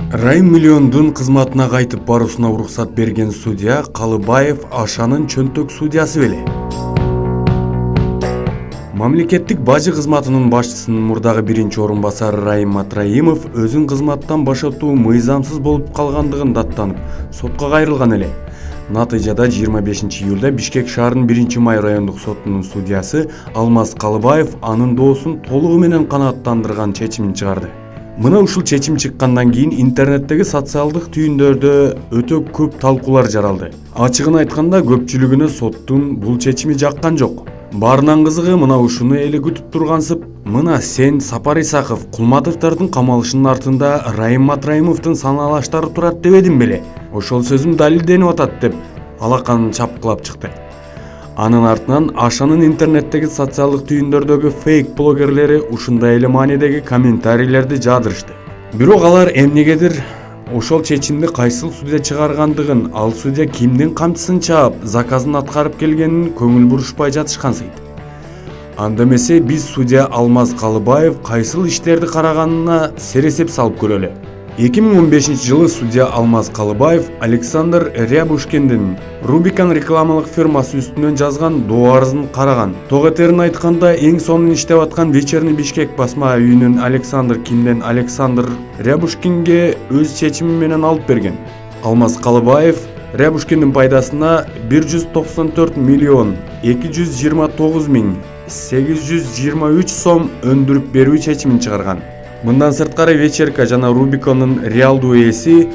Райым миллиондун кызматына кайтып баруусуна уруксат берген судья Калыбаев Ашанын чөнтөк судьясы беле. Мамлекеттик бажы кызматынын башчысынын мурдагы биринчи орун басары Райым Матраимов өзүн кызматтан бошотуу мыйзамсыз болуп калгандыгын даттанып, сотко кайрылган эле. Натыйжада 25 июлда Бишкек шаарынын 1-Май райондук сотунун судьясы Алмаз Калыбаев анын доосун толугу менен канааттандырган чечимин чыгарды. Мына ушул чечим чыккандан кийин интернеттеги социалдык түйүндөрдө өтө көп талкуулар жаралды. Ачыгын айтканда көпчүлүгүнө соттун бул чечими жаккан жок. Баарынан кызыгы мына ушуну эле күтүп тургансып, мына сен Сапар Исаков Кулматовдордун камалышынын артында Райым Матраимовдун санаалаштары турат дебедим беле? Ошол сөзүм далилденип атат деп алаканын чапкылап чыкты. Анын артынан Ашанын интернеттеги социалдык түйүндөрдөгү фейк блогерлери ушундай эле маанидеги комментарийлерди жаадырышты. Бирок алар эмнегедир ошол чечимди кайсыл судья чыгаргандыгын, ал судья кимдин камчысын чаап, заказын аткарып келгенин көңүл бурушпай жатышкансыйт. Анда эмесе биз судья Алмаз Калыбаев кайсыл иштерди караганына сересеп салып көрөлү. 2015 жылы судья Алмаз Калыбаев Александр Рябушкиндин Рубикан рекламалык фирмасы үстүнөн жазган доо арызын караган. Тогетерин айтканда эң сонун иштеп аткан Вечерний Бишкек басма үйүнүн Александр Кимден Александр Рябушкинге өз чечими менен алып берген. Алмаз Калыбаев Рябушкиндин пайдасына 194 миллион 229 миң 823 сом өндүрүп берүү чечимин чыгарган. Мындан сырткары Вечерка жана Рубиконун реалдуу ээси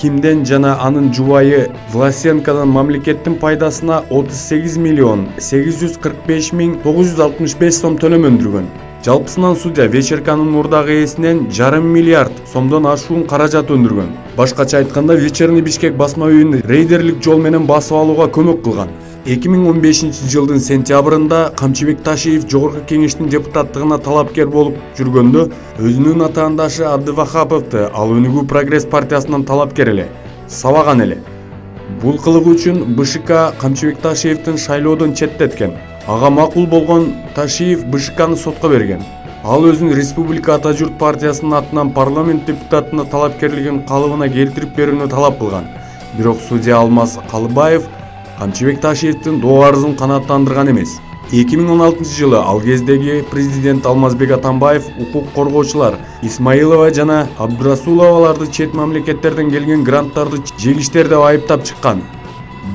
Кимден жана анын жубайы Власенкодан мамлекеттин пайдасына 38 миллион 845 миң 965 сом төлөм өндүргөн. Жалпысынан судья Вечерканын мурдагы ээсинен 1,5 миллиард сомдон ашуун каражат өндүргөн. Башкача айтканда Вечерний Бишкек басма үйүн рейдерлик жол менен басып алууга көмөк кылган. 2015 жылдын сентябрында Камчыбек Ташиев Жогорку Кеңештин депутаттыгына талапкер болуп жүргөндө өзүнүн атаандашы Абдывахаповду ал Өнүгүү Прогресс партиясынан талапкер эле сабаган эле. Бул кылыгы үчүн БШК Камчыбек Ташиевдин шайлоодон четтеткен. Ага макул болгон Ташиев БШКны сотко берген. Ал өзүн Республика Ата Журт партиясынын атынан парламент депутатына талапкерлигин калыбына келтирип берүүнү талап кылган. Бирок судья Алмаз Калыбаев Камчыбек Ташиевдин доо арызын канааттандырган эмес. 2016 жылы ал кездеги президент Алмазбек Атамбаев укук коргоочулар Исмаилова жана Абдурасуловаларды чет мамлекеттерден келген гранттарды жегиштер деп айыптап чыккан.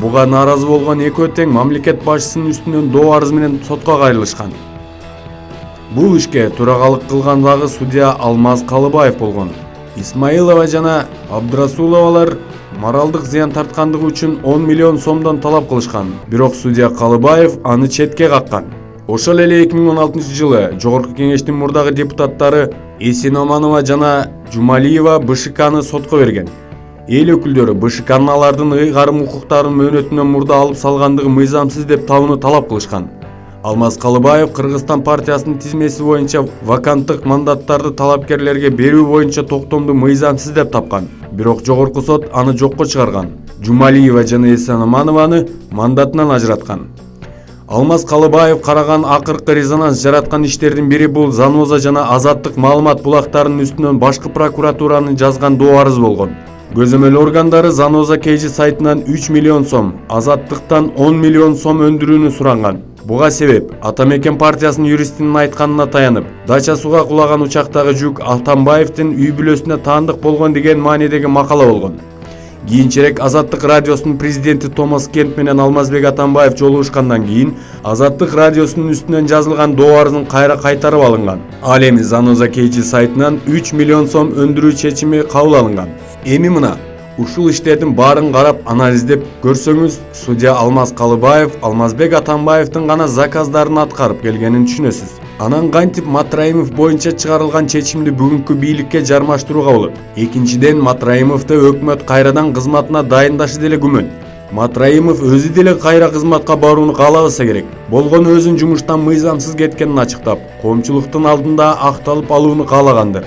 Буга нааразы болгон экөө тең мамлекет башчысынын үстүнөн доо арыз менен сотко кайрылышкан. Бул ишке төрагалык кылган дагы судья Алмаз Калыбаев болгон. Исмаилова жана Абдурасуловалар моралдык зыян тарткандыгы үчүн 10 миллион сомдон талап кылышкан. Бирок судья Калыбаев аны четке каккан. Ошол эле 2016 жылы Жогорку Кеңештин мурдагы депутаттары Эсеноманова жана Жумалиева БШКны сотко берген. Эл өкүлдөрү БШКнын алардын ыйгарым укуктарын мөөнөтүнөн мурда алып салгандыгы мыйзамсыз деп табууну талап кылышкан. Алмаз Калыбаев Кыргызстан партиясынын тизмеси боюнча ваканттык мандаттарды талапкерлерге берүү боюнча токтомду мыйзамсыз деп тапкан. Бирок жогорку сот аны жокко чыгарган. Жумалиева жана Эсеноманованы мандатынан ажыраткан. Алмаз Калыбаев караган акыркы резонанс жараткан иштердин бири бул Заноза жана Азаттык маалымат булактарынын үстүнөн башкы прокуратуранын жазган доо арыз болгон. Көзөмөл органдары Заноза KG сайтынан 3 миллион сом, Азаттыктан 10 миллион сом өндүрүүнү суранган. Буга себеп Атамекен партиясынын юристинин айтканына таянып, дача сууга кулаган учактагы жүк Атамбаевдин үй бүлөсүнө таандык болгон деген маанидеги макала болгон. Кийинчерээк Азаттык радиосунун президенти Томас Кент менен Алмазбек Атамбаев жолугушкандан кийин Азаттык радиосунун үстүнөн жазылган доо арызын кайра кайтарып алынган. Ал эми Заноза KG сайтынан 3 миллион сом өндүрүү чечими кабыл алынган. Эми мына ушул иштердин баарын карап анализдеп көрсөңүз, судья Алмаз Калыбаев Алмазбек Атамбаевдин гана заказдарын аткарып келгенин түшүнөсүз. Анан кантип Матраимов боюнча чыгарылган чечимди бүгүнкү бийликке жармаштырууга болот. Экинчиден, Матраимовду өкмөт кайрадан кызматына дайындашы деле күмөн. Матраимов өзү деле кайра кызматка барууну каалабаса керек. Болгону өзүн жумуштан мыйзамсыз кеткенин ачыктап, коомчулуктун алдында акталып алууну каалагандыр.